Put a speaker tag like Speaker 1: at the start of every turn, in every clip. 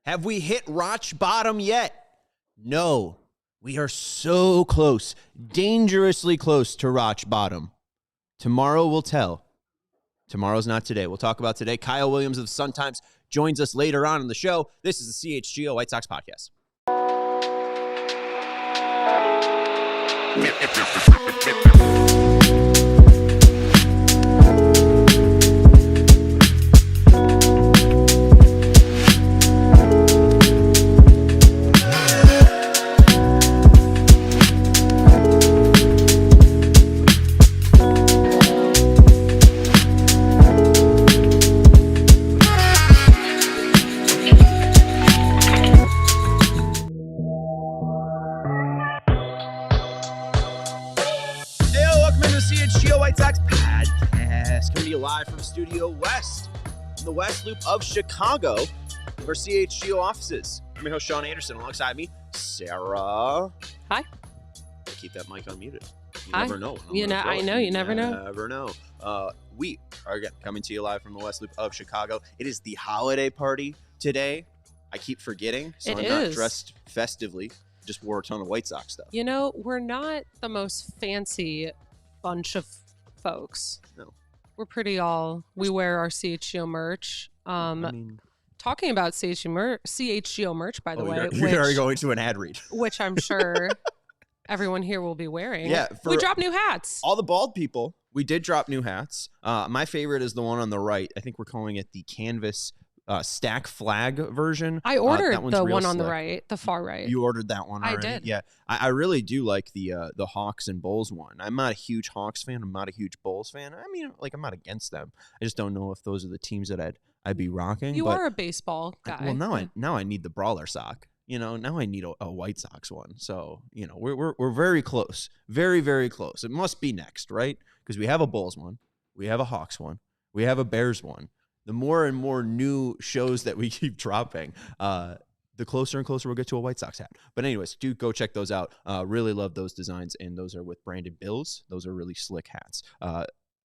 Speaker 1: Have we hit rock bottom yet? No. We are so close, dangerously close to rock bottom. Tomorrow will tell. Tomorrow's not today. We'll talk about today. Kyle Williams of the Sun-Times joins us later on in the show. This is the CHGO White Sox podcast. CHGO White Sox podcast coming to you live from Studio West in the West Loop of Chicago for CHGO offices. I'm your host, Sean Anderson. Alongside me, Sarah.
Speaker 2: Hi.
Speaker 1: Keep that mic unmuted. You
Speaker 2: Hi.
Speaker 1: never know.
Speaker 2: I know. You never know.
Speaker 1: Never know. We are again coming to you live from the West Loop of Chicago. It is the holiday party today. I keep forgetting, so I'm not dressed festively. Just wore a ton of White Sox stuff.
Speaker 2: You know, we're not the most fancy bunch of folks.
Speaker 1: No.
Speaker 2: We're pretty we wear our CHGO merch. Talking about CHGO merch, by the way.
Speaker 1: You're already going to an ad read.
Speaker 2: Which I'm sure everyone here will be wearing.
Speaker 1: Yeah.
Speaker 2: We dropped new hats.
Speaker 1: All the bald people, we did drop new hats. My favorite is the one on the right. I think we're calling it the canvas stack flag version.
Speaker 2: I ordered the one on the right, the far right.
Speaker 1: You ordered that one already?
Speaker 2: I did.
Speaker 1: Yeah. I really do like the Hawks and Bulls one. I'm not a huge Hawks fan. I'm not a huge Bulls fan. I mean, like, I'm not against them. I just don't know if those are the teams that I'd be rocking.
Speaker 2: You are a baseball guy.
Speaker 1: Well, now I need the brawler sock. You know, now I need a White Sox one. So, you know, we're very close. Very, very close. It must be next, right? Because we have a Bulls one. We have a Hawks one. We have a Bears one. The more and more new shows that we keep dropping, the closer and closer we'll get to a White Sox hat. But anyways, do go check those out. Really love those designs, and those are with branded bills. Those are really slick hats.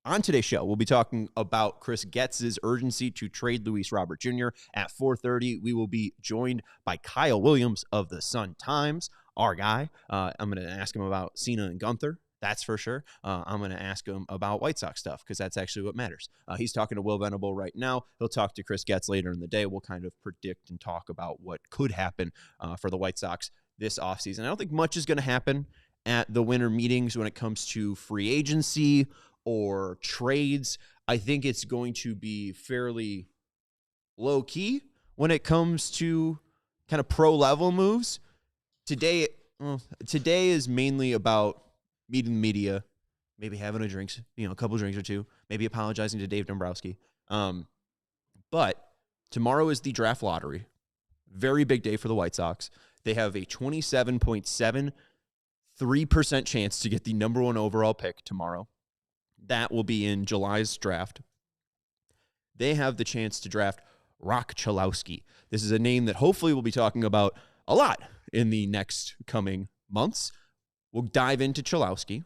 Speaker 1: On today's show, we'll be talking about Chris Getz's urgency to trade Luis Robert Jr. At 4:30, we will be joined by Kyle Williams of the Sun-Times, our guy. I'm going to ask him about Cena and Gunther. That's for sure. I'm going to ask him about White Sox stuff because that's actually what matters. He's talking to Will Venable right now. He'll talk to Chris Getz later in the day. We'll kind of predict and talk about what could happen for the White Sox this offseason. I don't think much is going to happen at the winter meetings when it comes to free agency or trades. I think it's going to be fairly low-key when it comes to kind of pro-level moves. Today is mainly about meeting the media, maybe having a couple drinks or two, maybe apologizing to Dave Dombrowski. But tomorrow is the draft lottery. Very big day for the White Sox. They have a 27.73% chance to get the number one overall pick tomorrow. That will be in July's draft. They have the chance to draft Rock Chalowski. This is a name that hopefully we'll be talking about a lot in the next coming months. We'll dive into Chalowski.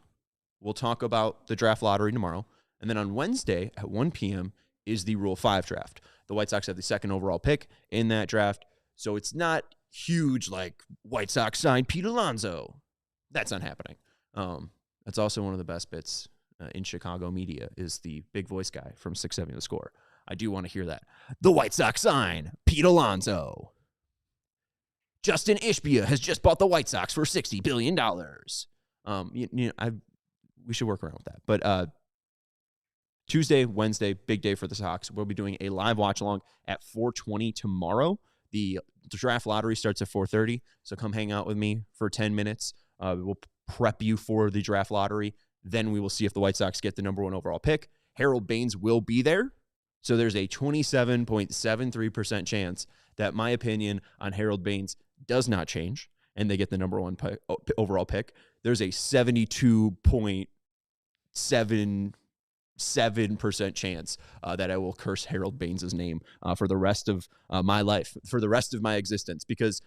Speaker 1: We'll talk about the draft lottery tomorrow. And then on Wednesday at 1 p.m. is the Rule 5 draft. The White Sox have the second overall pick in that draft. So it's not huge like White Sox signed Pete Alonso. That's not happening. That's also one of the best bits in Chicago media is the big voice guy from 670 The Score. I do want to hear that. The White Sox sign Pete Alonso. Justin Ishbia has just bought the White Sox for $60 billion. We should work around with that. But Tuesday, Wednesday, big day for the Sox. We'll be doing a live watch along at 4:20 tomorrow. The draft lottery starts at 4:30, so come hang out with me for 10 minutes. We'll prep you for the draft lottery. Then we will see if the White Sox get the number one overall pick. Harold Baines will be there. So there's a 27.73% chance that my opinion on Harold Baines does not change and they get the number one overall pick. There's a 72.77% chance that I will curse Harold Baines' name for the rest of my life, for the rest of my existence, because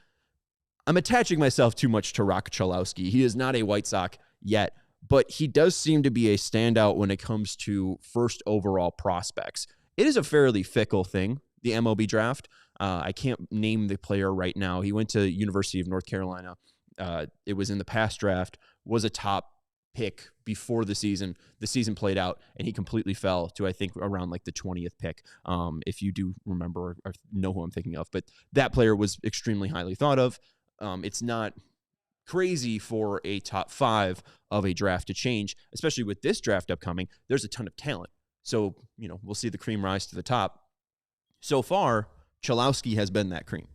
Speaker 1: I'm attaching myself too much to Rock Chalowski. He is not a White Sox yet, but he does seem to be a standout when it comes to first overall prospects. It is a fairly fickle thing, the MLB draft. I can't name the player right now. He went to University of North Carolina. It was in the past draft, was a top pick before the season. The season played out, and he completely fell to, I think, around like the 20th pick, if you do remember or know who I'm thinking of. But that player was extremely highly thought of. It's not crazy for a top 5 of a draft to change, especially with this draft upcoming. There's a ton of talent. So, we'll see the cream rise to the top. So far, Cholowski has been that cream.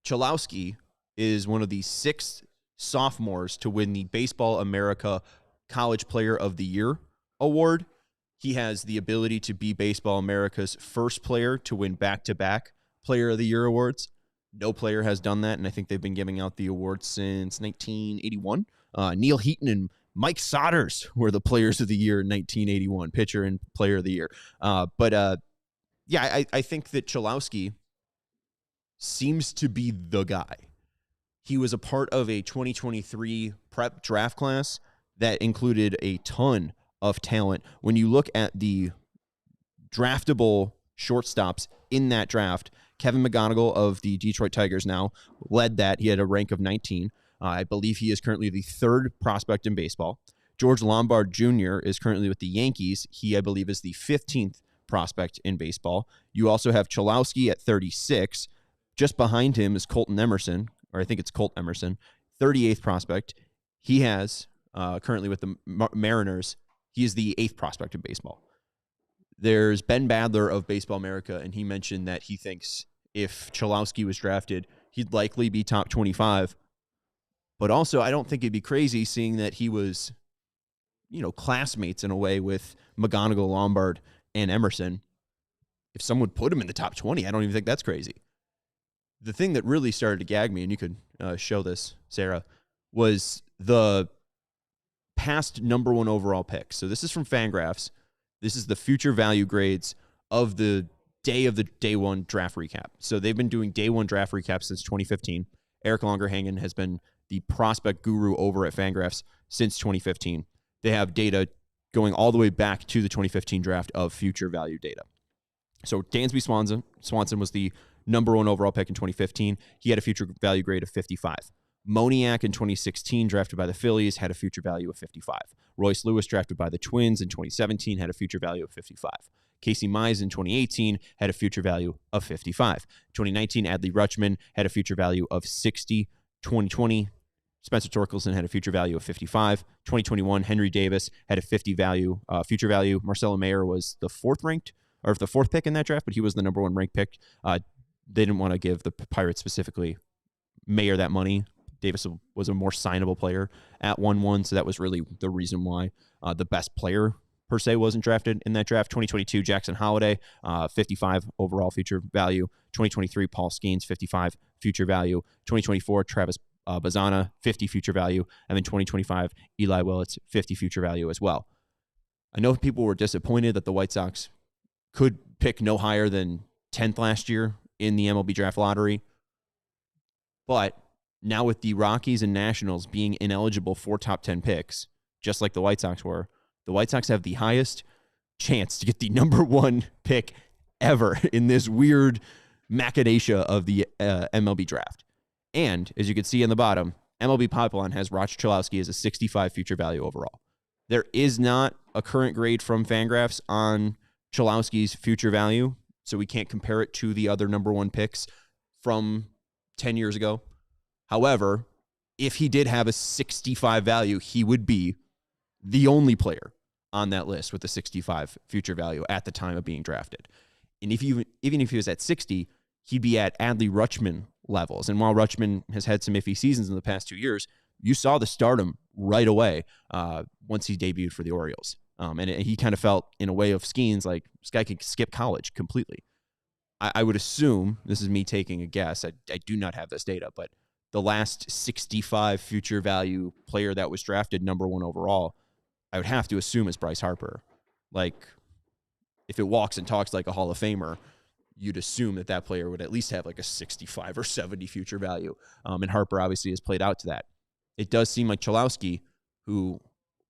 Speaker 1: Cholowski is one of the 6 sophomores to win the Baseball America College Player of the Year award. He has the ability to be Baseball America's first player to win back-to-back Player of the Year awards. No player has done that, and I think they've been giving out the award since 1981. Neil Heaton and Mike Sodders were the Players of the Year in 1981, pitcher and Player of the Year. Yeah, I think that Cholowski seems to be the guy. He was a part of a 2023 prep draft class that included a ton of talent. When you look at the draftable shortstops in that draft, Kevin McGonigal of the Detroit Tigers now led that. He had a rank of 19. I believe he is currently the 3rd prospect in baseball. George Lombard Jr. is currently with the Yankees. He, I believe, is the 15th prospect in baseball. You also have Cholowski at 36. Just behind him is Colton Emerson, or I think it's Colt Emerson, 38th prospect. He has, currently with the Mariners, he is the 8th prospect in baseball. There's Ben Badler of Baseball America, and he mentioned that he thinks if Cholowski was drafted, he'd likely be top 25. But also, I don't think it'd be crazy seeing that he was, classmates in a way with McGonigal, Lombard, and Emerson. If someone put him in the top 20, I don't even think that's crazy. The thing that really started to gag me, and you could show this, Sarah, was the past number 1 overall pick. So this is from Fangraphs. This is the future value grades of the day 1 draft recap. So they've been doing day 1 draft recaps since 2015. Eric Longerhagen has been the prospect guru over at Fangraphs since 2015. They have data going all the way back to the 2015 draft of future value data. So Dansby Swanson was the number 1 overall pick in 2015. He had a future value grade of 55. Moniak in 2016, drafted by the Phillies, had a future value of 55. Royce Lewis, drafted by the Twins in 2017, had a future value of 55. Casey Mize in 2018 had a future value of 55. 2019, Adley Rutschman had a future value of 60. 2020, Spencer Torkelson had a future value of 55. 2021, Henry Davis had a future value. Marcelo Mayer was the 4th pick in that draft, but he was the number 1 ranked pick. They didn't want to give the Pirates specifically Mayer that money. Davis was a more signable player at 1-1, so that was really the reason why the best player per se wasn't drafted in that draft. 2022, Jackson Holliday, 55 overall future value. 2023, Paul Skeens, 55 future value. 2024, Travis Bazana, 50 future value. And then 2025, Eli Willits, 50 future value as well. I know people were disappointed that the White Sox could pick no higher than 10th last year in the MLB draft lottery. But now with the Rockies and Nationals being ineligible for top 10 picks, just like the White Sox were, the White Sox have the highest chance to get the number 1 pick ever in this weird machinacea of the MLB draft. And as you can see in the bottom, MLB Pipeline has Roger Cholowski as a 65 future value overall. There is not a current grade from Fangraphs on Cholowski's future value, so we can't compare it to the other number 1 picks from 10 years ago. However, if he did have a 65 value, he would be the only player on that list with a 65 future value at the time of being drafted. And even if he was at 60, he'd be at Adley Rutschman levels. And while Rutschman has had some iffy seasons in the past 2 years, you saw the stardom right away once he debuted for the Orioles. And he kind of felt, in a way of Skeens, like this guy could skip college completely. I would assume, this is me taking a guess, I do not have this data, but the last 65 future value player that was drafted number 1 overall, I would have to assume is Bryce Harper. Like, if it walks and talks like a Hall of Famer, you'd assume that player would at least have like a 65 or 70 future value. And Harper obviously has played out to that. It does seem like Cholowski, who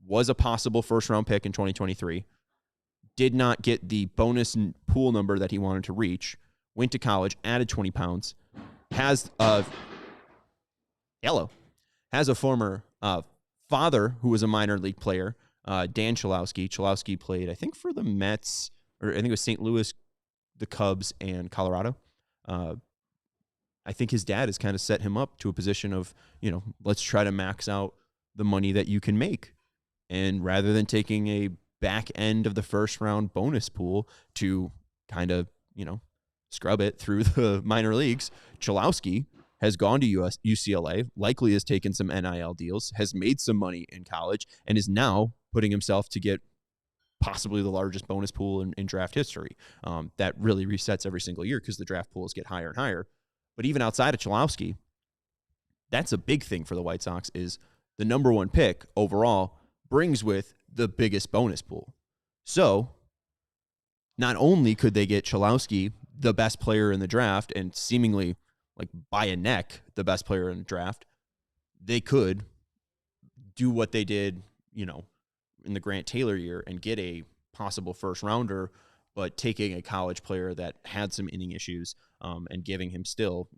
Speaker 1: was a possible first-round pick in 2023, did not get the bonus pool number that he wanted to reach, went to college, added 20 pounds, has a former father who was a minor league player, Dan Chalowski. Chalowski played, I think, for the Mets, or I think it was St. Louis, the Cubs, and Colorado. I think his dad has kind of set him up to a position of, let's try to max out the money that you can make. And rather than taking a back end of the first round bonus pool to kind of, scrub it through the minor leagues, Chalowski has gone to UCLA, likely has taken some NIL deals, has made some money in college, and is now putting himself to get possibly the largest bonus pool in draft history. That really resets every single year because the draft pools get higher and higher. But even outside of Chalowski, that's a big thing for the White Sox, is the number one pick overall brings with the biggest bonus pool. So not only could they get Chalowski, the best player in the draft, and seemingly like by a neck, the best player in the draft, they could do what they did, in the Grant Taylor year and get a possible first rounder, but taking a college player that had some inning issues and giving him still,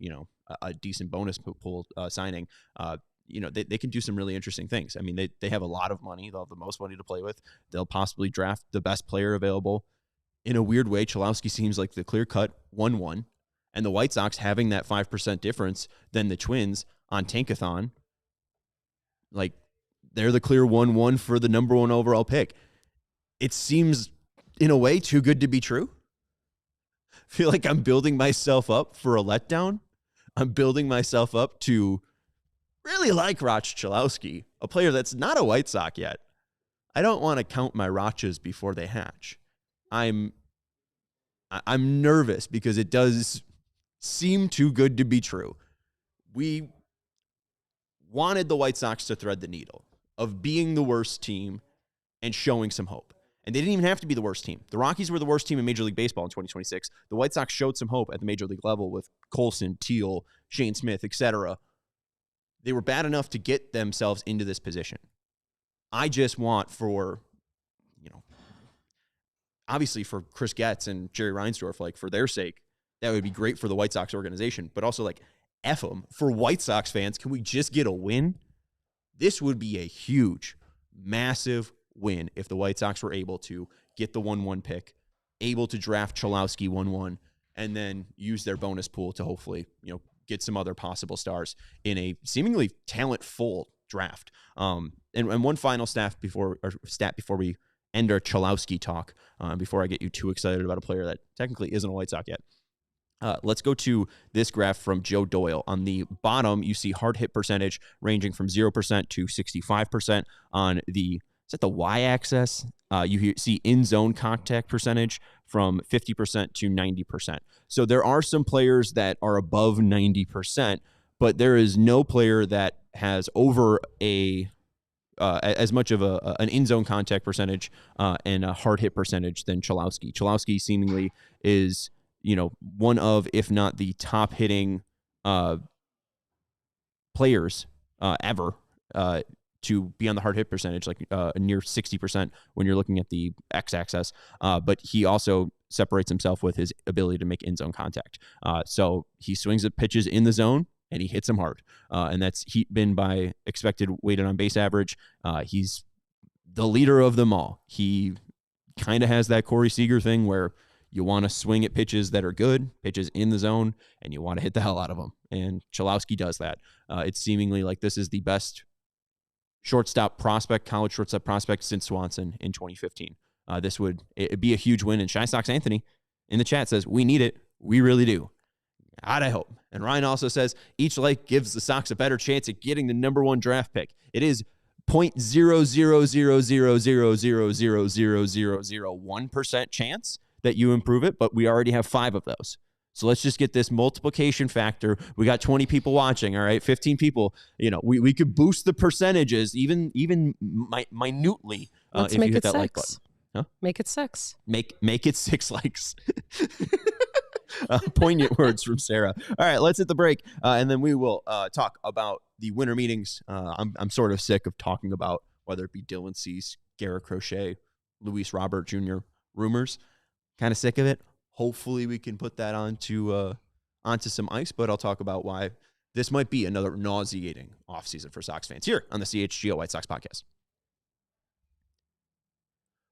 Speaker 1: a decent bonus pool signing. They can do some really interesting things. I mean, they have a lot of money. They'll have the most money to play with. They'll possibly draft the best player available. In a weird way, Chalowski seems like the clear-cut 1-1. And the White Sox having that 5% difference than the Twins on Tankathon, like, they're the clear 1-1 for the number one overall pick. It seems, in a way, too good to be true. I feel like I'm building myself up for a letdown. I'm building myself up to really like Roch Chalowski, a player that's not a White Sox yet. I don't want to count my Roches before they hatch. I'm nervous because it does seem too good to be true. We wanted the White Sox to thread the needle of being the worst team and showing some hope. And they didn't even have to be the worst team. The Rockies were the worst team in Major League Baseball in 2026. The White Sox showed some hope at the Major League level with Colson, Teal, Shane Smith, etc. They were bad enough to get themselves into this position. I just want for, obviously for Chris Getz and Jerry Reinsdorf, like, for their sake, that would be great for the White Sox organization. But also, like, F them. For White Sox fans, can we just get a win? This would be a huge, massive win if the White Sox were able to get the 1-1 pick, able to draft Chalowski 1-1, and then use their bonus pool to hopefully, get some other possible stars in a seemingly talent-full draft. And one final stat before we end our Chalowski talk, before I get you too excited about a player that technically isn't a White Sox yet. Let's go to this graph from Joe Doyle. On the bottom, you see hard hit percentage ranging from 0% to 65%. On the y-axis, you see in-zone contact percentage from 50% to 90%. So there are some players that are above 90%, but there is no player that has over as much of an in-zone contact percentage and a hard hit percentage than Chalowski. Chalowski seemingly is, one of, if not the top hitting players ever to be on the hard hit percentage, like near 60% when you're looking at the x-axis. But he also separates himself with his ability to make in-zone contact. So he swings at pitches in the zone and he hits them hard. And that's been by expected weighted on base average. He's the leader of them all. He kind of has that Corey Seager thing where you want to swing at pitches that are good, pitches in the zone, and you want to hit the hell out of them. And Chalowski does that. It's seemingly like this is the best college shortstop prospect since Swanson in 2015. It'd be a huge win. And Shy Sox Anthony in the chat says, we need it. We really do. God, I hope. And Ryan also says, each like gives the Sox a better chance at getting the number one draft pick. It is 0.000000001% chance that you improve it, but we already have 5 of those. So let's just get this multiplication factor. We got 20 people watching, all right, 15 people. We could boost the percentages even minutely
Speaker 2: if you hit that like button. Huh? Make it 6.
Speaker 1: Make it 6 likes. Poignant words from Sarah. All right, let's hit the break, and then we will talk about the winter meetings. I'm sort of sick of talking about whether it be Dylan Cease, Garrett Crochet, Luis Robert Jr. rumors. Kind of sick of it. Hopefully we can put that onto some ice, but I'll talk about why this might be another nauseating offseason for Sox fans here on the CHGO White Sox podcast.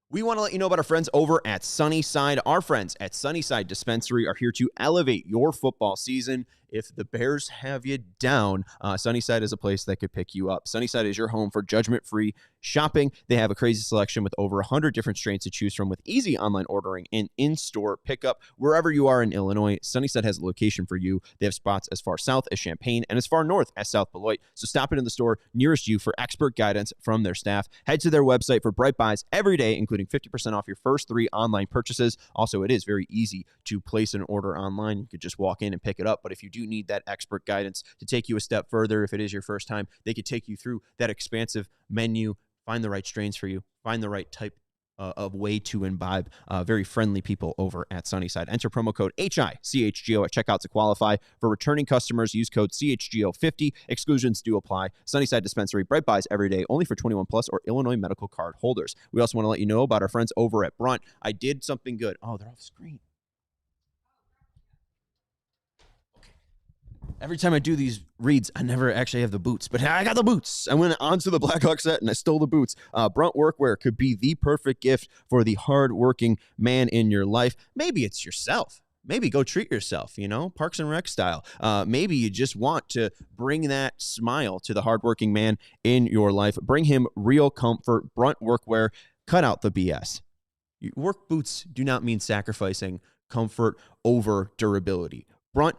Speaker 1: We want to let you know about our friends over at Sunnyside. Our friends at Sunnyside Dispensary are here to elevate your football season. If the Bears have you down, Sunnyside is a place that could pick you up. Sunnyside is your home for judgment-free shopping. They have a crazy selection with over 100 different strains to choose from with easy online ordering and in-store pickup. Wherever you are in Illinois, Sunnyside has a location for you. They have spots as far south as Champaign and as far north as South Beloit. So stop into the store nearest you for expert guidance from their staff. Head to their website for bright buys every day, including 50% off your first 3 online purchases. Also, it is very easy to place an order online. You could just walk in and pick it up. But if you do need that expert guidance to take you a step further, if it is your first time, they could take you through that expansive menu, find the right strains for you, find the right type of way to imbibe. Very friendly people over at Sunnyside. Enter promo code HICHGO at checkout to qualify. For returning customers, use code CHGO50. Exclusions do apply. Sunnyside Dispensary, bright buys every day, only for 21 plus or Illinois medical card holders. We also want to let you know about our friends over at Brunt. I did something good. Oh, they're off screen. Every time I do these reads, I never actually have the boots, but I got the boots. I went onto the Blackhawk set and I stole the boots. Brunt Workwear could be the perfect gift for the hardworking man in your life. Maybe it's yourself. Maybe go treat yourself, Parks and Rec style. Maybe you just want to bring that smile to the hardworking man in your life. Bring him real comfort. Brunt Workwear, cut out the BS. Work boots do not mean sacrificing comfort over durability. Brunt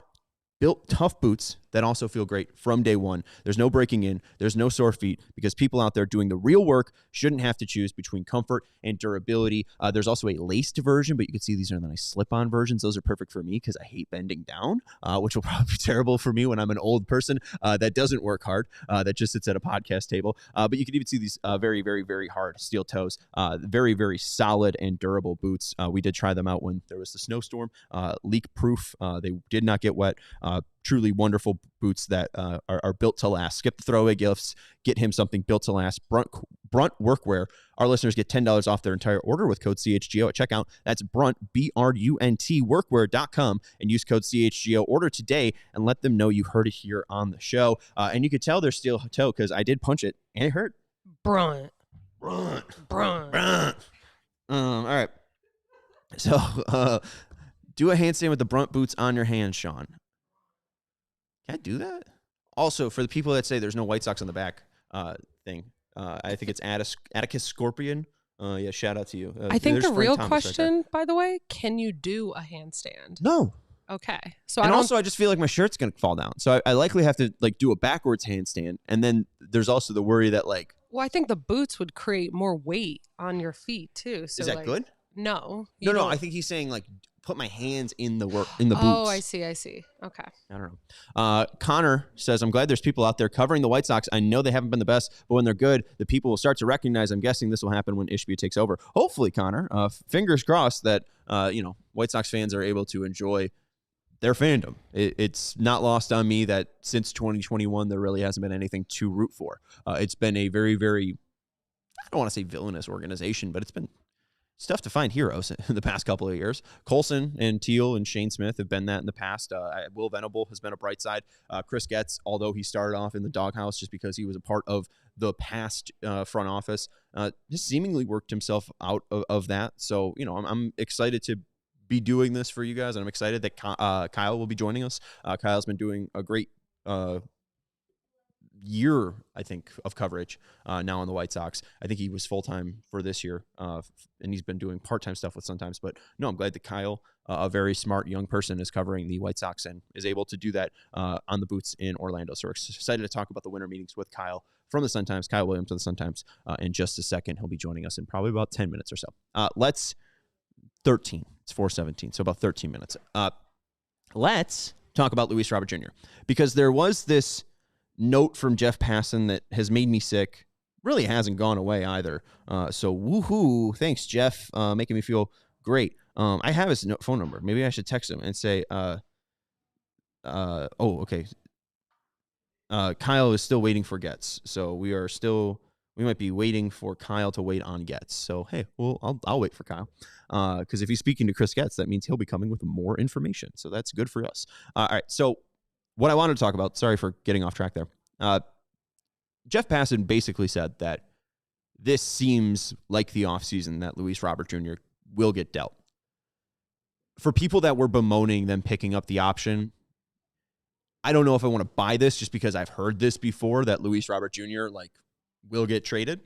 Speaker 1: built tough boots that also feel great from day one. There's no breaking in. There's no sore feet because people out there doing the real work shouldn't have to choose between comfort and durability. There's also a laced version, but you can see these are the nice slip-on versions. Those are perfect for me because I hate bending down, which will probably be terrible for me when I'm an old person that doesn't work hard, that just sits at a podcast table. But you can even see these very, very, very hard steel toes, very, very solid and durable boots. We did try them out when there was the snowstorm, leak-proof. They did not get wet. Truly wonderful boots that are built to last. Skip the throwaway gifts. Get him something built to last. Brunt Workwear. Our listeners get $10 off their entire order with code CHGO at checkout. That's Brunt, B-R-U-N-T, workwear.com, and use code CHGO. Order today and let them know you heard it here on the show. And you could tell they're steel toe because I did punch it and it hurt.
Speaker 2: Brunt.
Speaker 1: All right. So do a handstand with the Brunt boots on your hands, Sean. Can I do that? Also, for the people that say there's no White Sox on the back thing, I think it's Atticus Scorpion. Yeah, shout out to you.
Speaker 2: I think the real question, by the way, can you do a handstand?
Speaker 1: No.
Speaker 2: Okay. So
Speaker 1: I just feel like my shirt's going to fall down. So I likely have to do a backwards handstand. And then there's also the worry that
Speaker 2: Well, I think the boots would create more weight on your feet too. So
Speaker 1: is that good?
Speaker 2: No.
Speaker 1: No. I think he's saying put my hands in the boots.
Speaker 2: Oh, I see. Okay.
Speaker 1: I don't know. Connor says, I'm glad there's people out there covering the White Sox. I know they haven't been the best, but when they're good, the people will start to recognize. I'm guessing this will happen when Ishbia takes over. Hopefully, Connor, fingers crossed that, White Sox fans are able to enjoy their fandom. It's not lost on me that since 2021, there really hasn't been anything to root for. It's been a very, very, I don't want to say villainous organization, but it's tough to find heroes in the past couple of years. Colson and Teal and Shane Smith have been that in the past. Will Venable has been a bright side. Chris Getz, although he started off in the doghouse just because he was a part of the past front office, has seemingly worked himself out of that. So, I'm excited to be doing this for you guys, and I'm excited that Kyle will be joining us. Kyle's been doing a great year, I think, of coverage now on the White Sox. I think he was full-time for this year, and he's been doing part-time stuff with sometimes. But no, I'm glad that Kyle, a very smart young person, is covering the White Sox and is able to do that on the boots in Orlando. So we're excited to talk about the winter meetings with Kyle from the Sun-Times, Kyle Williams of the Sun-Times, in just a second. He'll be joining us in probably about 10 minutes or so. It's 4:17, so about 13 minutes. Let's talk about Luis Robert Jr., because there was this note from Jeff Passan that has made me sick. Really hasn't gone away either. So woohoo. Thanks, Jeff. Making me feel great. I have his phone number. Maybe I should text him and say, okay. Kyle is still waiting for Getz. So we we might be waiting for Kyle to wait on Getz. So, hey, well, I'll wait for Kyle. Because if he's speaking to Chris Getz, that means he'll be coming with more information. So that's good for us. All right. So what I wanted to talk about, sorry for getting off track there. Jeff Passan basically said that this seems like the offseason that Luis Robert Jr. will get dealt. For people that were bemoaning them picking up the option, I don't know if I want to buy this just because I've heard this before, that Luis Robert Jr. will get traded.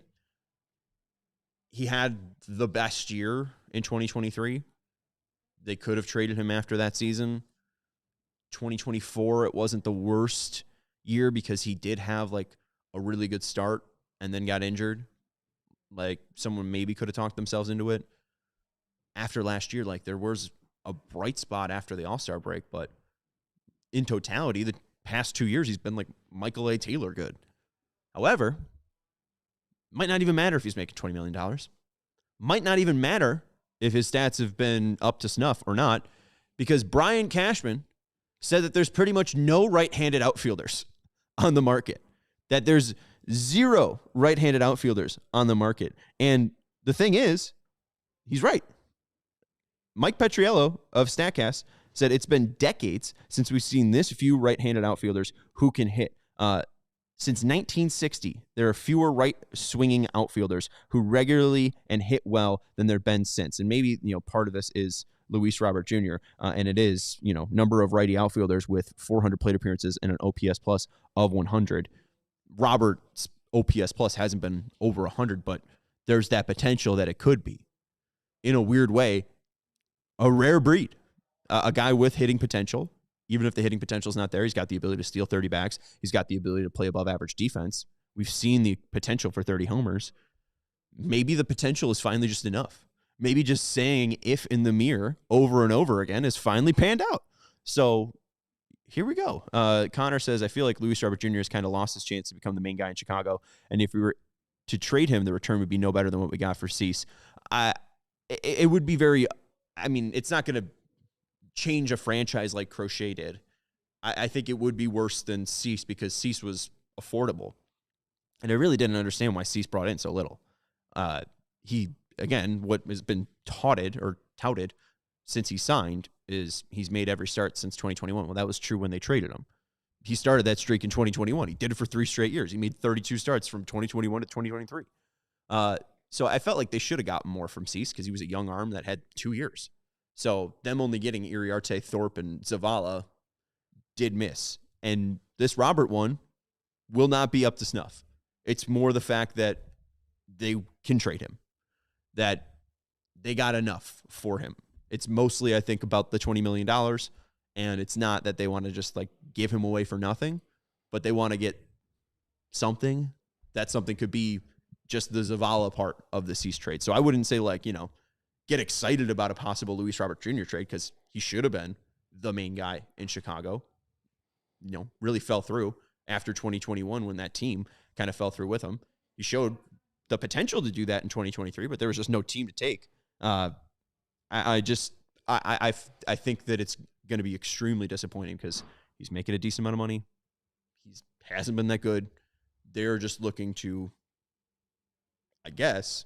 Speaker 1: He had the best year in 2023. They could have traded him after that season. 2024, it wasn't the worst year because he did have a really good start and then got injured. Someone maybe could have talked themselves into it. After last year, there was a bright spot after the All-Star break, but in totality, the past 2 years, he's been like Michael A. Taylor good. However, might not even matter if he's making $20 million. Might not even matter if his stats have been up to snuff or not, because Brian Cashman said that there's pretty much no right-handed outfielders on the market, that there's 0 right-handed outfielders on the market. And the thing is, he's right. Mike Petriello of StatCast said it's been decades since we've seen this few right-handed outfielders who can hit. Since 1960, there are fewer right-swinging outfielders who regularly and hit well than there have been since. And maybe, part of this is Luis Robert Jr., and it is, number of righty outfielders with 400 plate appearances and an OPS plus of 100. Robert's OPS plus hasn't been over 100, but there's that potential that it could be. In a weird way, a rare breed. A guy with hitting potential. Even if the hitting potential is not there, he's got the ability to steal 30 bags. He's got the ability to play above average defense. We've seen the potential for 30 homers. Maybe the potential is finally just enough. Maybe just saying if in the mirror over and over again is finally panned out. So here we go. Connor says, I feel like Luis Robert Jr. has kind of lost his chance to become the main guy in Chicago. And if we were to trade him, the return would be no better than what we got for Cease. It would be very, it's not going to change a franchise like Crochet did. I think it would be worse than Cease because Cease was affordable. And I really didn't understand why Cease brought in so little. He, again, what has been touted since he signed is he's made every start since 2021. Well, that was true when they traded him. He started that streak in 2021. He did it for 3 straight years. He made 32 starts from 2021 to 2023. So I felt like they should have gotten more from Cease because he was a young arm that had 2 years. So them only getting Iriarte, Thorpe, and Zavala did miss. And this Robert one will not be up to snuff. It's more the fact that they can trade him, that they got enough for him. It's mostly, I think, about the $20 million, and it's not that they want to just give him away for nothing, but they want to get something. That something could be just the Zavala part of the Cease trade. So I wouldn't say get excited about a possible Luis Robert Jr. trade because he should have been the main guy in Chicago. Really fell through after 2021 when that team kind of fell through with him. He showed the potential to do that in 2023, but there was just no team to take. I think that it's going to be extremely disappointing because he's making a decent amount of money. He hasn't been that good. They're just looking to, I guess,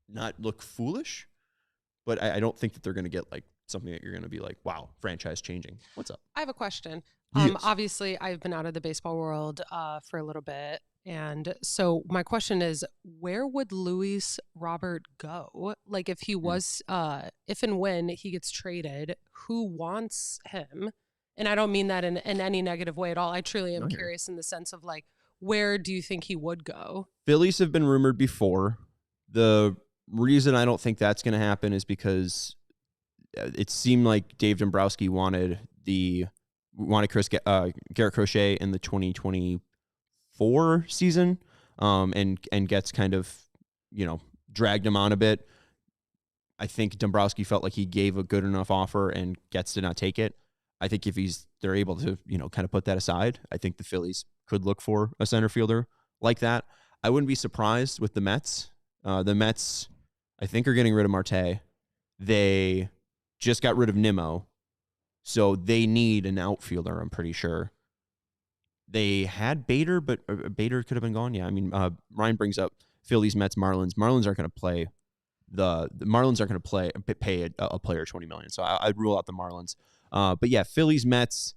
Speaker 1: not look foolish. But I don't think that they're going to get something that you're going to be wow, franchise changing. What's up?
Speaker 2: I have a question.
Speaker 1: Yes.
Speaker 2: Obviously, I've been out of the baseball world for a little bit. And so my question is, where would Luis Robert go? If he was, if and when he gets traded, who wants him? And I don't mean that in any negative way at all. I truly am curious in the sense of where do you think he would go?
Speaker 1: Phillies have been rumored before. The reason I don't think that's going to happen is because it seemed like Dave Dombrowski wanted Garrett Crochet in the 2024 season, and Getz kind of dragged him on a bit. I think Dombrowski felt like he gave a good enough offer and Getz did not take it. I think if they're able to kind of put that aside, I think the Phillies could look for a center fielder like that. I wouldn't be surprised with the Mets. The Mets, I think, are getting rid of Marte. They just got rid of Nimmo, so they need an outfielder, I'm pretty sure. They had Bader, but Bader could have been gone. Yeah, I mean, Ryan brings up Phillies, Mets, Marlins. Marlins aren't going to play the Marlins aren't going to pay a player $20 million. So I'd rule out the Marlins. But yeah, Phillies, Mets.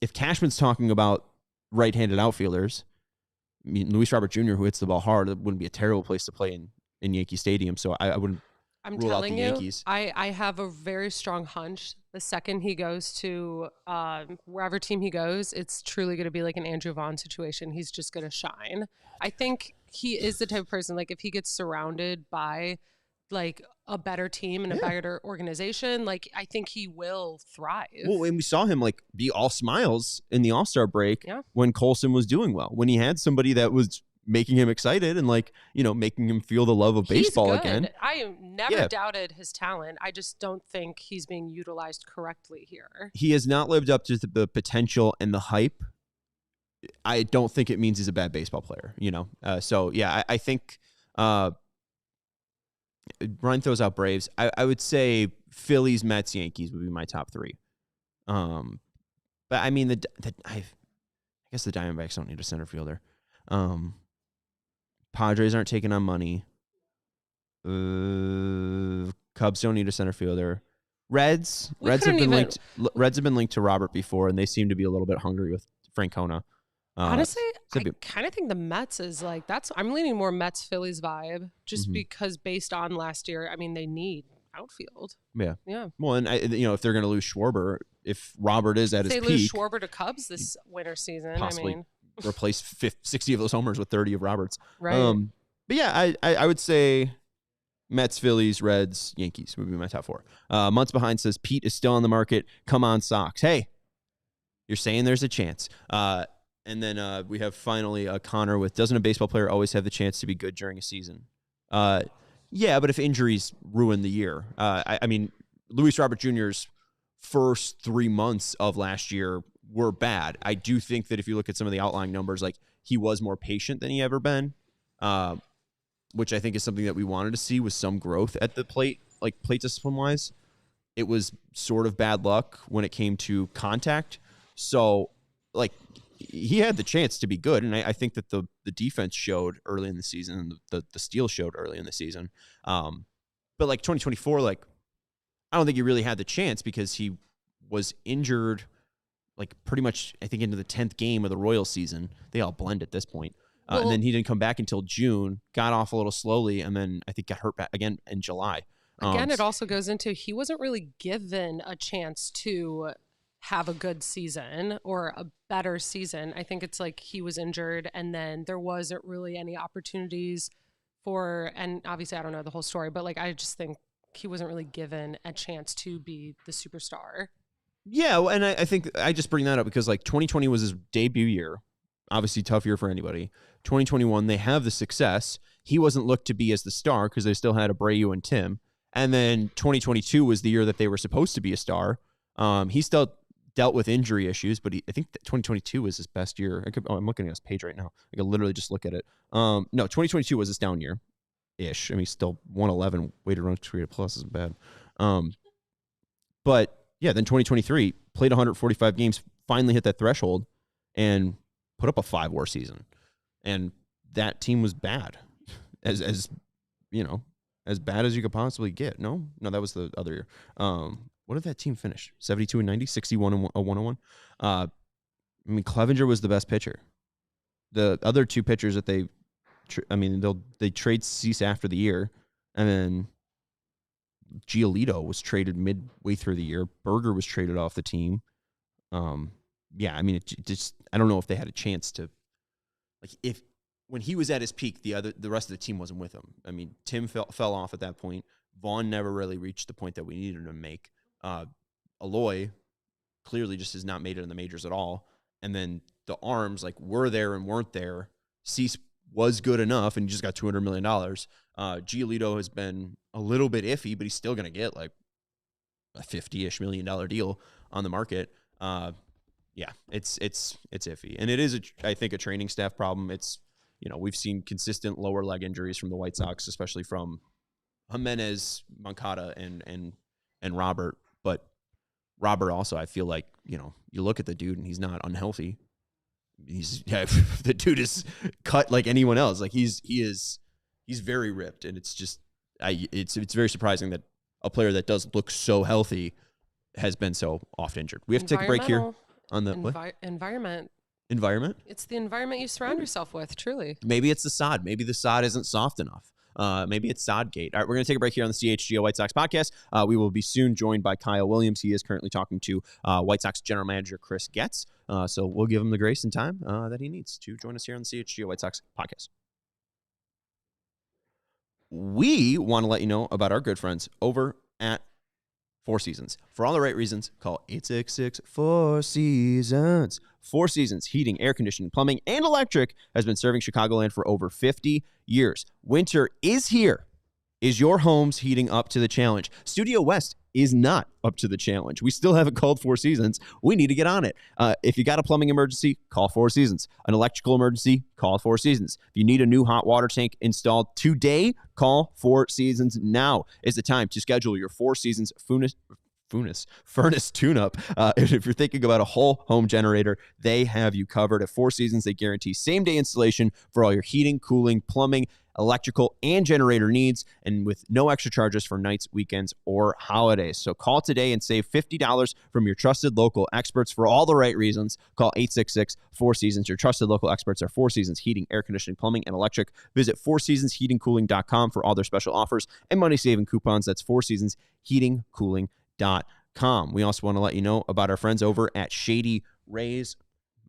Speaker 1: If Cashman's talking about right-handed outfielders, I mean, Luis Robert Jr., who hits the ball hard, it wouldn't be a terrible place to play in Yankee Stadium. So I wouldn't
Speaker 2: I'm
Speaker 1: rule out the
Speaker 2: telling you,
Speaker 1: Yankees.
Speaker 2: I have a very strong hunch. The second he goes to wherever team he goes, it's truly going to be like an Andrew Vaughn situation. He's just going to shine. I think he is the type of person, like if he gets surrounded by like a better team and a better organization, like I think he will thrive.
Speaker 1: Well, and we saw him like be all smiles in the All-Star break when Colson was doing well, when he had somebody that was making him excited and like, making him feel the love of baseball again.
Speaker 2: I never doubted his talent. I just don't think he's being utilized correctly here.
Speaker 1: He has not lived up to the potential and the hype. I don't think it means he's a bad baseball player, So yeah, I think Ryan throws out Braves. I would say Phillies, Mets, Yankees would be my top three. But I mean, I guess the Diamondbacks don't need a center fielder. Padres aren't taking on money. Cubs don't need a center fielder. Reds have been linked to Robert before, and they seem to be a little bit hungry with Francona.
Speaker 2: Honestly, I kind of think the Mets is like I'm leaning more Mets Phillies vibe just because based on last year, I mean they need outfield.
Speaker 1: Yeah.
Speaker 2: Yeah.
Speaker 1: Well, and if they're going to lose Schwarber, if Robert is at his peak,
Speaker 2: they lose Schwarber to Cubs this winter season.
Speaker 1: Possibly
Speaker 2: I mean,
Speaker 1: replace 60 of those homers with 30 of Roberts.
Speaker 2: Right.
Speaker 1: But yeah, I would say Mets, Phillies, Reds, Yankees would be my top four. Months Behind says Pete is still on the market. Come on, Sox. Hey, you're saying there's a chance. And then we have finally Connor with, doesn't a baseball player always have the chance to be good during a season? Yeah, but if injuries ruin the year. I mean, Luis Robert Jr.'s first 3 months of last year were bad. I do think that if you look at some of the outlying numbers, like he was more patient than he ever been, which I think is something that we wanted to see with some growth at the plate, like plate discipline-wise. It was sort of bad luck when it came to contact. So, like, he had the chance to be good, and I think that the defense showed early in the season, and the steal showed early in the season. But like 2024, like I don't think he really had the chance because he was injured, like pretty much I think into the 10th game of the Royals season. They all blend at this point, and then he didn't come back until June. Got off a little slowly, and then I think got hurt back again in July.
Speaker 2: Again, it also goes into he wasn't really given a chance to have a good season or a better season. I think it's like he was injured and then there wasn't really any opportunities and obviously I don't know the whole story, but like I just think he wasn't really given a chance to be the superstar.
Speaker 1: Yeah, and I think I just bring that up because like 2020 was his debut year. Obviously tough year for anybody. 2021, they have the success. He wasn't looked to be as the star because they still had Abreu and Tim. And then 2022 was the year that they were supposed to be a star. He still dealt with injury issues, but I think that 2022 was his best year. I'm looking at his page right now. I could literally just look at it. No, 2022 was his down year-ish. I mean, still 111 weighted runs created plus isn't bad. But yeah, then 2023 played 145 games, finally hit that threshold, and put up a 5-WAR season. And that team was bad, as bad as you could possibly get. No, that was the other year. What did that team finish? 72-90, 61-101. I mean, Clevenger was the best pitcher. The other two pitchers that they trade Cease after the year, and then Giolito was traded midway through the year. Berger was traded off the team. Yeah, I mean, I don't know if they had a chance to, like, when he was at his peak, the rest of the team wasn't with him. I mean, Tim fell off at that point. Vaughn never really reached the point that we needed him to make. Aloy clearly just has not made it in the majors at all. And then the arms, like, were there and weren't there. Cease was good enough, and he just got $200 million. Giolito has been a little bit iffy, but he's still going to get, like, a $50-ish million deal on the market. Yeah, it's iffy. And it is, I think, a training staff problem. It's, we've seen consistent lower leg injuries from the White Sox, especially from Jimenez, Moncada, and Robert. But Robert also, I feel like, you look at the dude and he's not unhealthy. The dude is cut like anyone else. Like he's very ripped, and it's just it's very surprising that a player that does look so healthy has been so oft injured. We have to take a break here on the
Speaker 2: environment.
Speaker 1: Environment?
Speaker 2: It's the environment you surround yourself with, truly.
Speaker 1: Maybe it's the sod. Maybe the sod isn't soft enough. Maybe it's Sodgate. All right, we're going to take a break here on the CHGO White Sox podcast. We will be soon joined by Kyle Williams. He is currently talking to White Sox general manager Chris Getz. So we'll give him the grace and time that he needs to join us here on the CHGO White Sox podcast. We want to let you know about our good friends over at Four Seasons. For all the right reasons, call 866-4SEASONS. Four Seasons Heating, Air Conditioning, Plumbing, and Electric has been serving Chicagoland for over 50 years. Winter is here. Is your home's heating up to the challenge? Studio West is not up to the challenge. We still haven't called Four Seasons. We need to get on it. If you got a plumbing emergency, call Four Seasons. An electrical emergency, call Four Seasons. If you need a new hot water tank installed today, call Four Seasons. Now is the time to schedule your Four Seasons furnace tune-up. If you're thinking about a whole home generator, they have you covered. At Four Seasons, they guarantee same-day installation for all your heating, cooling, plumbing, electrical, and generator needs, and with no extra charges for nights, weekends, or holidays. So call today and save $50 from your trusted local experts for all the right reasons. Call 866-4SEASONS. Your trusted local experts are Four Seasons Heating, Air Conditioning, Plumbing, and Electric. Visit fourseasonsheatingcooling.com for all their special offers and money-saving coupons. That's fourseasonsheatingcooling.com. We also want to let you know about our friends over at Shady Rays.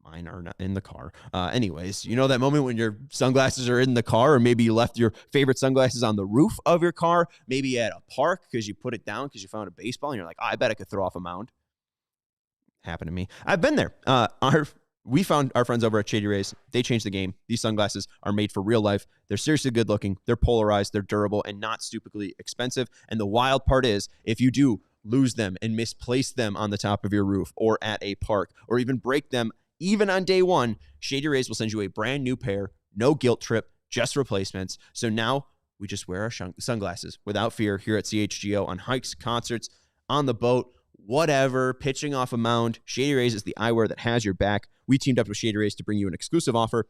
Speaker 1: Mine are not in the car. Anyways, you know that moment when your sunglasses are in the car, or maybe you left your favorite sunglasses on the roof of your car, maybe at a park because you put it down because you found a baseball and you're like, oh, I bet I could throw off a mound. Happened to me. I've been there. We found our friends over at Shady Rays. They changed the game. These sunglasses are made for real life. They're seriously good looking. They're polarized. They're durable and not stupidly expensive. And the wild part is, if you do lose them and misplace them on the top of your roof or at a park, or even break them even on day one, Shady Rays will send you a brand new pair, no guilt trip, just replacements. So now we just wear our sunglasses without fear here at CHGO on hikes, concerts, on the boat, whatever, pitching off a mound. Shady Rays is the eyewear that has your back. We teamed up with Shady Rays to bring you an exclusive offer.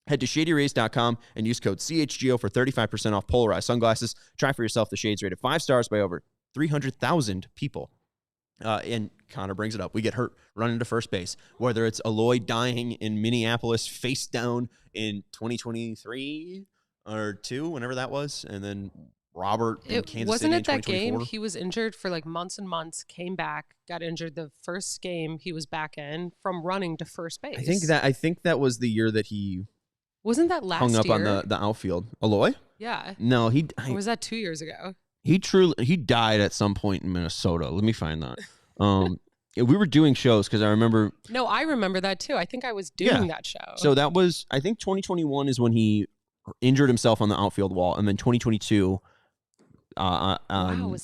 Speaker 1: Head to shadyrays.com and use code CHGO for 35% off polarized sunglasses. Try for yourself the shades rated 5 stars by over 300,000 people. And Connor brings it up. We get hurt running to first base, whether it's Eloy dying in Minneapolis face down in 2023 or 2, whenever that was, and then Robert in Kansas City in 2024. Wasn't it that game?
Speaker 2: He was injured for like months and months, came back, got injured the first game he was back in from running to first base.
Speaker 1: I think that was the year that he
Speaker 2: wasn't that last
Speaker 1: hung up
Speaker 2: year?
Speaker 1: On the outfield. Eloy?
Speaker 2: Yeah.
Speaker 1: No,
Speaker 2: or was that 2 years ago?
Speaker 1: He died at some point in Minnesota. Let me find that. We were doing shows because I remember.
Speaker 2: No, I remember that too. I think I was doing that show.
Speaker 1: So that was, I think 2021 is when he injured himself on the outfield wall, and then 2022 on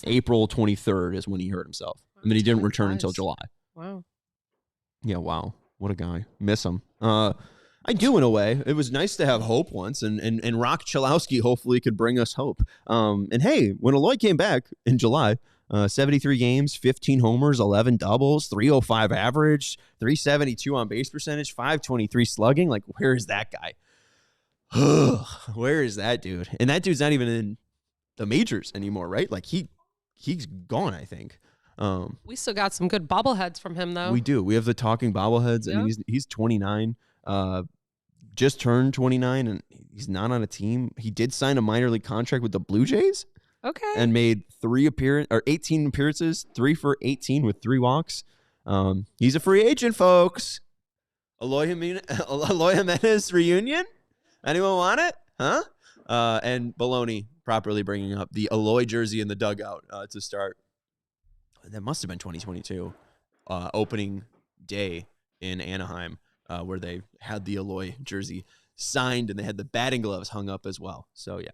Speaker 1: April 23rd is when he hurt himself, and then he didn't return until July.
Speaker 2: Wow.
Speaker 1: Yeah. Wow. What a guy. Miss him. I do, in a way. It was nice to have hope once, and Rock Chalowski hopefully could bring us hope. And hey, when Eloy came back in July, 73 games, 15 homers, 11 doubles, 305 average, 372 on base percentage, 523 slugging. Like, where is that guy? Where is that dude? And that dude's not even in the majors anymore, right? Like, he's gone, I think.
Speaker 2: We still got some good bobbleheads from him, though.
Speaker 1: We do. We have the talking bobbleheads, and he's 29. Just turned 29, and he's not on a team. He did sign a minor league contract with the Blue Jays.
Speaker 2: Okay.
Speaker 1: And made 18 appearances, 3 for 18 with 3 walks. He's a free agent, folks. Eloy Jimenez reunion? Anyone want it? Huh? And Baloney properly bringing up the Eloy jersey in the dugout to start. That must have been 2022 opening day in Anaheim, where they had the Eloy jersey signed and they had the batting gloves hung up as well. So yeah.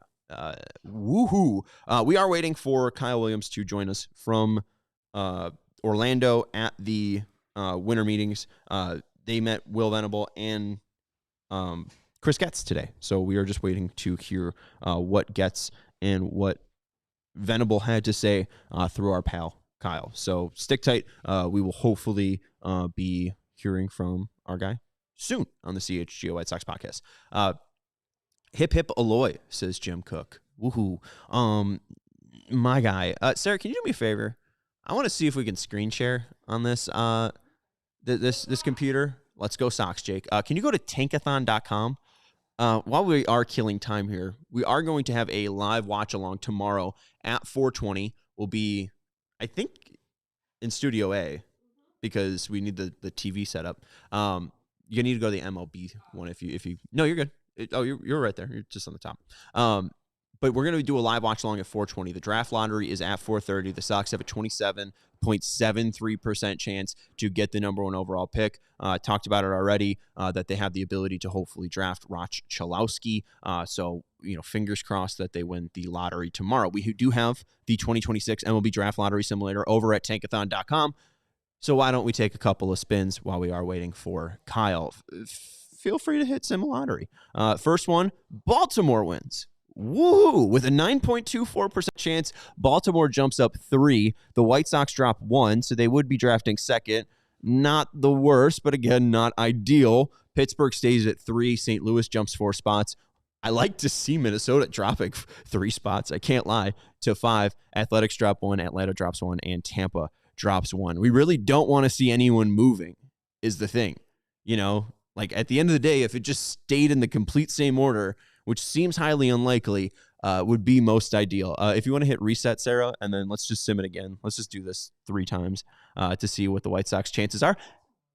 Speaker 1: Woohoo! We are waiting for Kyle Williams to join us from Orlando at the winter meetings. They met Will Venable and Chris Getz today, so we are just waiting to hear what Getz and what Venable had to say through our pal Kyle. So stick tight. We will hopefully be hearing from our guy soon on the CHGO White Sox podcast. Hip hip alloy, says Jim Cook. Woohoo. My guy. Sarah, can you do me a favor? I want to see if we can screen share on this this computer. Let's go Sox, Jake. Can you go to tankathon.com? While we are killing time here, we are going to have a live watch along tomorrow at 4:20. We'll be, I think, in Studio A because we need the TV setup. You need to go to the MLB one if you. No, you're good. You're right there. You're just on the top. But we're going to do a live watch along at 4:20. The draft lottery is at 4:30. The Sox have a 27.73% chance to get the number 1 overall pick. Talked about it already, that they have the ability to hopefully draft Roch Chalowski. So, fingers crossed that they win the lottery tomorrow. We do have the 2026 MLB Draft Lottery Simulator over at tankathon.com. So why don't we take a couple of spins while we are waiting for Kyle? Feel free to hit Sim Lottery. First one, Baltimore wins. Woo! With a 9.24% chance, Baltimore jumps up 3. The White Sox drop 1, so they would be drafting second. Not the worst, but again, not ideal. Pittsburgh stays at 3. St. Louis jumps 4 spots. I like to see Minnesota dropping 3 spots. I can't lie. To 5. Athletics drop 1. Atlanta drops 1. And Tampa drops 1. We really don't want to see anyone moving is the thing. Like at the end of the day, if it just stayed in the complete same order, which seems highly unlikely, would be most ideal. If you want to hit reset, Sarah, and then let's just sim it again. Let's just do this 3 times to see what the White Sox chances are.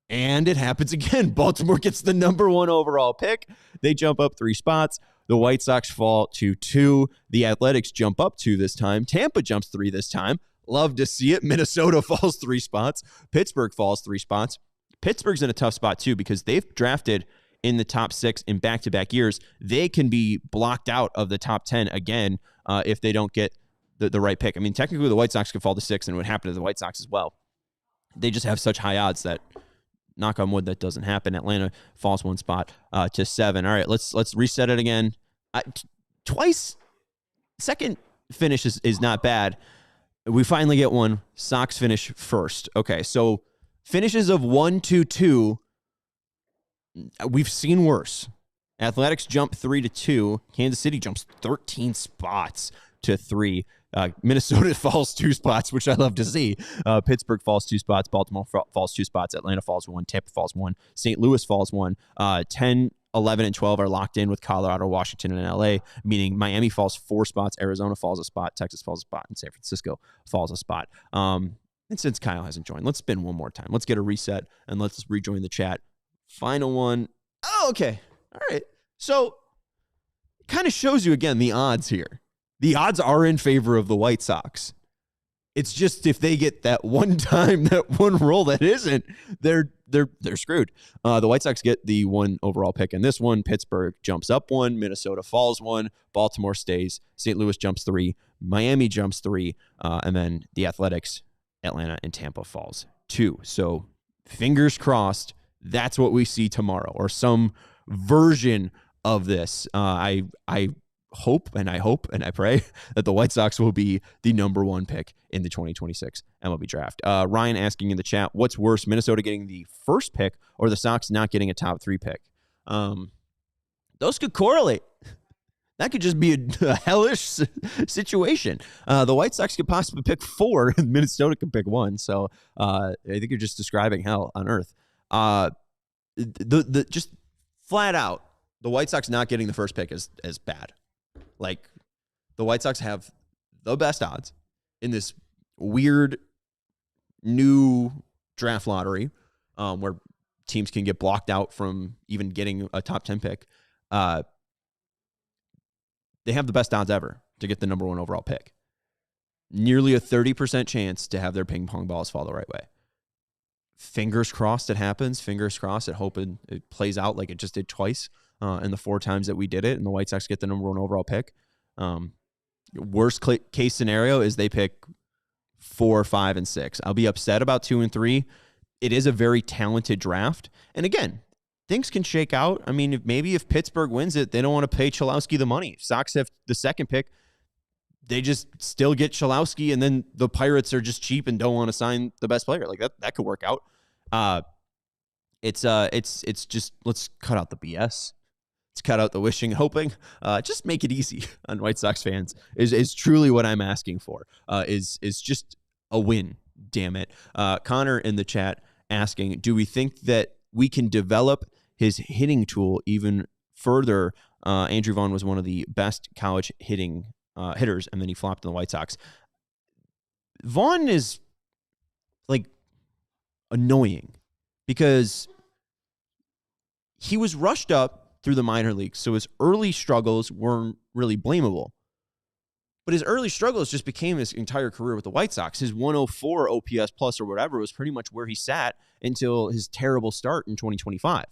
Speaker 1: And it happens again. Baltimore gets the number 1 overall pick. They jump up 3 spots. The White Sox fall to 2. The Athletics jump up 2 this time. Tampa jumps 3 this time. Love to see it. Minnesota falls 3 spots. Pittsburgh falls 3 spots. Pittsburgh's in a tough spot too because they've drafted in the top 6 in back-to-back years. They can be blocked out of the top 10 again if they don't get the right pick. I mean, technically the White Sox could fall to 6 and it would happen to the White Sox as well. They just have such high odds that, knock on wood, that doesn't happen. Atlanta falls 1 spot to 7. All right, let's reset it again. Twice. Second finish is not bad. We finally get one. Sox finish first. Okay, so finishes of 1, 2, 2. We've seen worse. Athletics jump 3 to 2. Kansas City jumps 13 spots to 3. Minnesota falls 2 spots, which I love to see. Pittsburgh falls 2 spots. Baltimore falls 2 spots. Atlanta falls 1. Tampa falls 1. St. Louis falls 1. 10, 11, and 12 are locked in with Colorado, Washington, and LA, meaning Miami falls 4 spots. Arizona falls a spot. Texas falls a spot. And San Francisco falls a spot. And since Kyle hasn't joined, let's spin one more time. Let's get a reset, and let's rejoin the chat. Final one. Oh, okay. All right. So kind of shows you again the odds here. The odds are in favor of the White Sox. It's just if they get that one time, that one roll that isn't, they're screwed. The White Sox get the 1 overall pick in this one. Pittsburgh jumps up 1. Minnesota falls 1. Baltimore stays. St. Louis jumps 3. Miami jumps 3. And then the Athletics, Atlanta, and Tampa falls 2. So fingers crossed. That's what we see tomorrow, or some version of this. I hope and I pray that the White Sox will be the number 1 pick in the 2026 MLB draft. Ryan asking in the chat, what's worse, Minnesota getting the first pick or the Sox not getting a top 3 pick? Those could correlate. That could just be a hellish situation. The White Sox could possibly pick 4 and Minnesota could pick 1. So I think you're just describing hell on earth. Just flat out, the White Sox not getting the first pick is bad. Like, the White Sox have the best odds in this weird new draft lottery where teams can get blocked out from even getting a top 10 pick. They have the best odds ever to get the number 1 overall pick. Nearly a 30% chance to have their ping pong balls fall the right way. Fingers crossed it happens. Fingers crossed it plays out like it just did twice in the 4 times that we did it, and the White Sox get the number 1 overall pick. Worst case scenario is they pick 4, 5, and 6. I'll be upset about 2 and 3. It is a very talented draft. And again, things can shake out. I mean, if Pittsburgh wins it, they don't want to pay Chalowski the money. If Sox have the second pick, they just still get Chalowski, and then the Pirates are just cheap and don't want to sign the best player. Like that could work out. it's just, let's cut out the BS. Let's cut out the wishing, hoping. Just make it easy on White Sox fans is truly what I'm asking for. Is just a win. Damn it. Connor in the chat asking, do we think that we can develop his hitting tool even further? Andrew Vaughn was one of the best college hitters, and then he flopped in the White Sox. Vaughn is like annoying because he was rushed up through the minor leagues, so his early struggles weren't really blamable. But his early struggles just became his entire career with the White Sox. His 104 OPS plus or whatever was pretty much where he sat until his terrible start in 2025.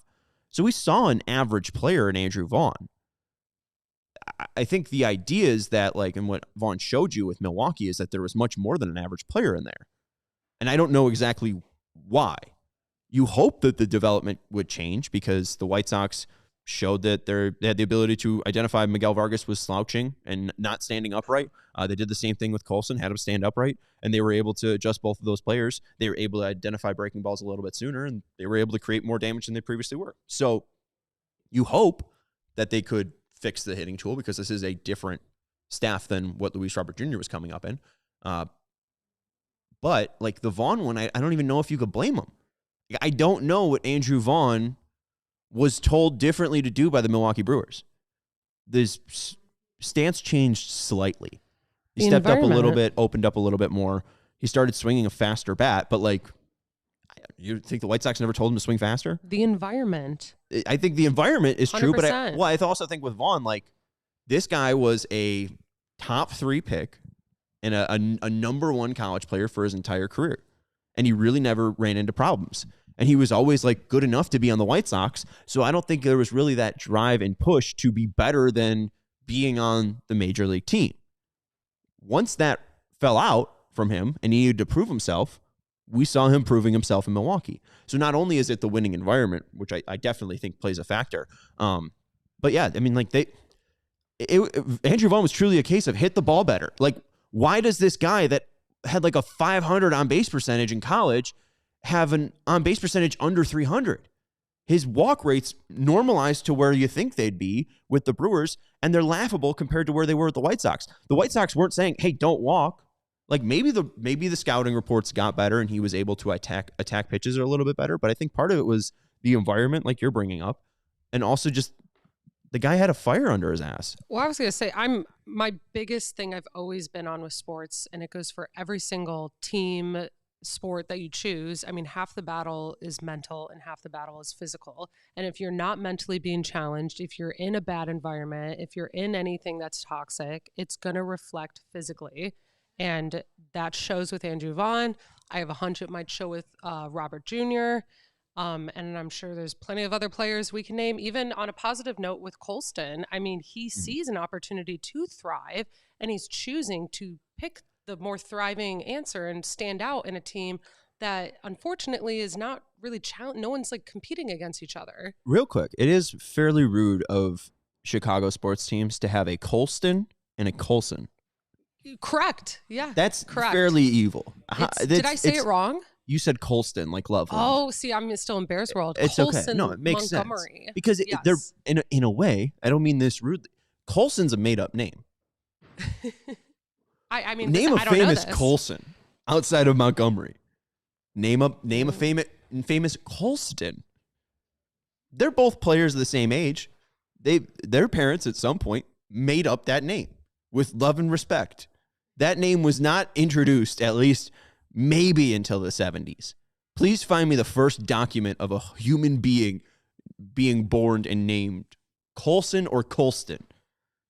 Speaker 1: So we saw an average player in Andrew Vaughn. I think the idea is that, like, and what Vaughn showed you with Milwaukee is that there was much more than an average player in there. And I don't know exactly why. You hope that the development would change because the White Sox showed that they had the ability to identify Miguel Vargas was slouching and not standing upright. They did the same thing with Colson, had him stand upright, and they were able to adjust both of those players. They were able to identify breaking balls a little bit sooner, and they were able to create more damage than they previously were. So you hope that they could fix the hitting tool because this is a different staff than what Luis Robert Jr. was coming up in. But like the Vaughn one, I don't even know if you could blame him. I don't know what Andrew Vaughn was told differently to do by the Milwaukee Brewers. This stance changed slightly. He stepped up a little bit, opened up a little bit more. He started swinging a faster bat, but like, you think the White Sox never told him to swing faster?
Speaker 2: The environment.
Speaker 1: I think the environment is true,
Speaker 2: 100%.
Speaker 1: but I also think with Vaughn, like, this guy was a top 3 pick and a number 1 college player for his entire career. And he really never ran into problems. And he was always like good enough to be on the White Sox. So I don't think there was really that drive and push to be better than being on the major league team. Once that fell out from him and he needed to prove himself, we saw him proving himself in Milwaukee. So not only is it the winning environment, which I definitely think plays a factor. But yeah, I mean, like Andrew Vaughn was truly a case of hit the ball better. Like, why does this guy that had like a 500 on base percentage in college have an on base percentage under 300? His walk rates normalized to where you think they'd be with the Brewers, and they're laughable compared to where they were with the White Sox. The White Sox weren't saying, hey, don't walk. Like maybe the scouting reports got better and he was able to attack pitches a little bit better, but I think part of it was the environment, like you're bringing up, and also just the guy had a fire under his ass.
Speaker 2: Well, I was going to say, my biggest thing I've always been on with sports, and it goes for every single team sport that you choose. I mean, half the battle is mental and half the battle is physical. And if you're not mentally being challenged, if you're in a bad environment, if you're in anything that's toxic, it's going to reflect physically. And that shows with Andrew Vaughn. I have a hunch it might show with Robert Jr., and I'm sure there's plenty of other players we can name. Even on a positive note with Colston, I mean, he sees an opportunity to thrive, and he's choosing to pick the more thriving answer and stand out in a team that unfortunately is not really challenged. No one's like competing against each other.
Speaker 1: Real quick, it is fairly rude of Chicago sports teams to have a Colston and a Colson.
Speaker 2: Correct. Yeah.
Speaker 1: That's
Speaker 2: correct.
Speaker 1: Fairly evil.
Speaker 2: Did I say it wrong?
Speaker 1: You said Colston, like love.
Speaker 2: Oh, see, I'm still embarrassed. World.
Speaker 1: It's
Speaker 2: Colson,
Speaker 1: okay. No, it makes
Speaker 2: Montgomery.
Speaker 1: sense because they're in a way. I don't mean this rudely. Colson's a made up name.
Speaker 2: I mean,
Speaker 1: name
Speaker 2: I
Speaker 1: a
Speaker 2: don't know
Speaker 1: famous
Speaker 2: this.
Speaker 1: Colson outside of Montgomery. Name a famous Colston. They're both players of the same age. Their parents at some point made up that name with love and respect. That name was not introduced, at least maybe until the 70s. Please find me the first document of a human being being born and named Colson or Colston.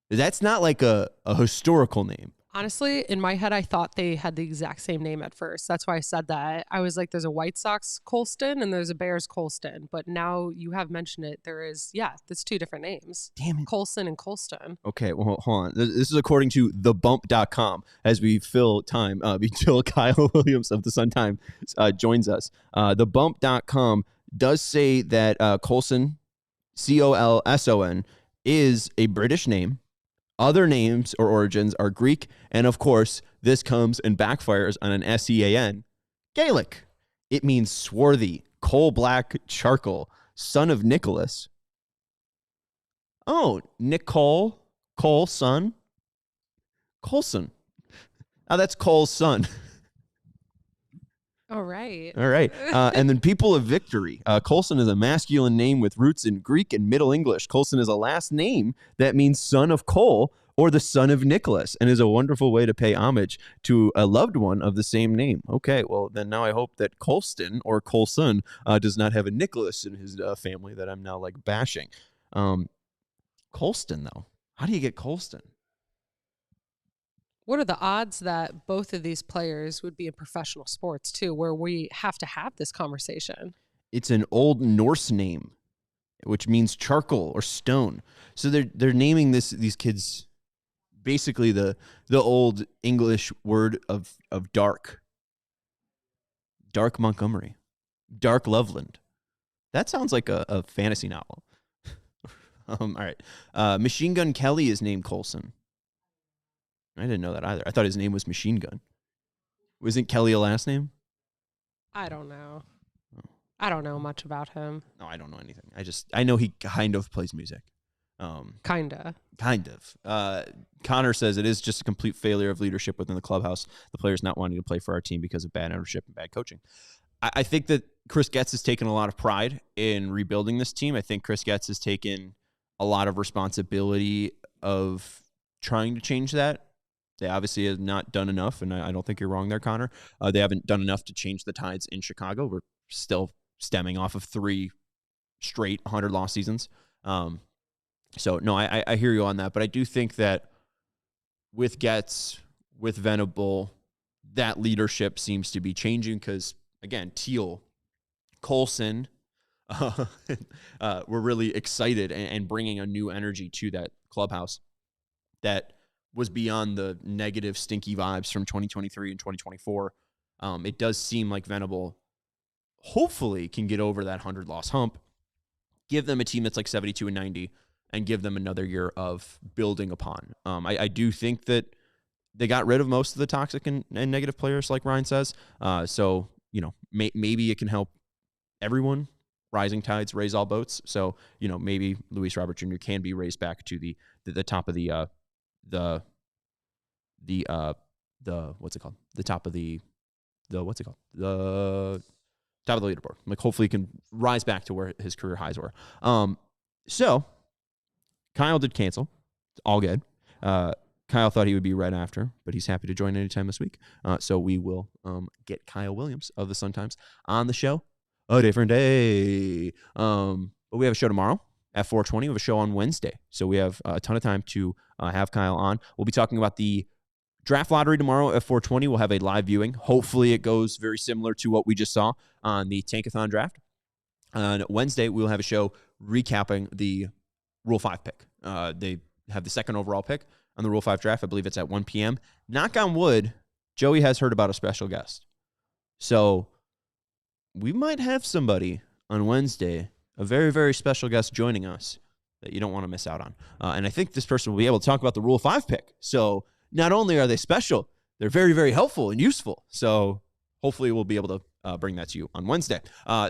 Speaker 1: That's not like a historical name.
Speaker 2: Honestly, in my head, I thought they had the exact same name at first. That's why I said that. I was like, there's a White Sox Colston and there's a Bears Colston. But now you have mentioned it. There is, that's 2 different names.
Speaker 1: Damn it.
Speaker 2: Colson and Colston.
Speaker 1: Okay, well, hold on. This is according to thebump.com as we fill time until Kyle Williams of the Sun Times joins us. Thebump.com does say that Colson, Colson, is a British name. Other names or origins are Greek, and of course, this comes and backfires on an SEAN, Gaelic. It means swarthy, coal black charcoal, son of Nicholas. Oh, Nicole, Cole, son. Colson. Oh, that's Cole's son.
Speaker 2: All right.
Speaker 1: All right. And then people of victory. Colson is a masculine name with roots in Greek and Middle English. Colson is a last name that means son of Cole or the son of Nicholas, and is a wonderful way to pay homage to a loved one of the same name. Okay, well, then now I hope that Colston or Colson does not have a Nicholas in his family that I'm now like bashing. Colston, though. How do you get Colston?
Speaker 2: What are the odds that both of these players would be in professional sports too, where we have to have this conversation?
Speaker 1: It's an Old Norse name, which means charcoal or stone. So they're naming these kids basically the old English word of dark. Dark Montgomery. Dark Loveland. That sounds like a fantasy novel. All right. Machine Gun Kelly is named Colson. I didn't know that either. I thought his name was Machine Gun. Wasn't Kelly a last name?
Speaker 2: I don't know. I don't know much about him.
Speaker 1: No, I don't know anything. I know he kind of plays music.
Speaker 2: Kinda.
Speaker 1: Kind of. Connor says it is just a complete failure of leadership within the clubhouse. The players not wanting to play for our team because of bad ownership and bad coaching. I think that Chris Getz has taken a lot of pride in rebuilding this team. I think Chris Getz has taken a lot of responsibility of trying to change that. They obviously have not done enough, and I don't think you're wrong there, Connor. They haven't done enough to change the tides in Chicago. We're still stemming off of 3 straight 100-loss seasons. So, no, I hear you on that. But I do think that with Getz, with Venable, that leadership seems to be changing because, again, Teal, Colson, we're really excited and bringing a new energy to that clubhouse that was beyond the negative, stinky vibes from 2023 and 2024. It does seem like Venable hopefully can get over that 100-loss hump, give them a team that's like 72-90, and give them another year of building upon. I do think that they got rid of most of the toxic and negative players, like Ryan says. So, maybe it can help everyone. Rising tides raise all boats. So, maybe Luis Robert Jr. can be raised back to the top of the what's it called? The top of the top of the leaderboard. Like, hopefully he can rise back to where his career highs were. So Kyle did cancel. All good. Kyle thought he would be right after, but he's happy to join anytime this week. So we will get Kyle Williams of the Sun Times on the show a different day. But we have a show tomorrow at 4:20. We have a show on Wednesday. So we have a ton of time to have Kyle on. We'll be talking about the draft lottery tomorrow at 4:20. We'll have a live viewing. Hopefully it goes very similar to what we just saw on the Tankathon draft. On Wednesday, we'll have a show recapping the Rule 5 pick. They have the second overall pick on the Rule 5 draft. I believe it's at 1 p.m. Knock on wood, Joey has heard about a special guest. So we might have somebody on Wednesday, a very, very special guest joining us that you don't want to miss out on. And I think this person will be able to talk about the Rule 5 pick. So not only are they special, they're very, very helpful and useful. So hopefully we'll be able to bring that to you on Wednesday.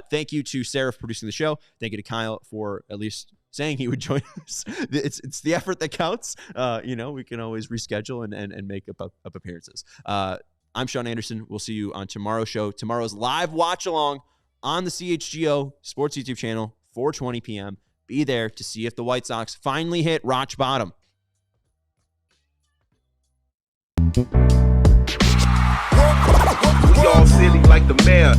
Speaker 1: Thank you to Sarah for producing the show. Thank you to Kyle for at least saying he would join us. It's the effort that counts. We can always reschedule and make up appearances. I'm Sean Anderson. We'll see you on tomorrow's show. Tomorrow's live watch along on the CHGO Sports YouTube channel, 4:20 p.m. Be there to see if the White Sox finally hit rock bottom.
Speaker 3: We all silly like the mayor.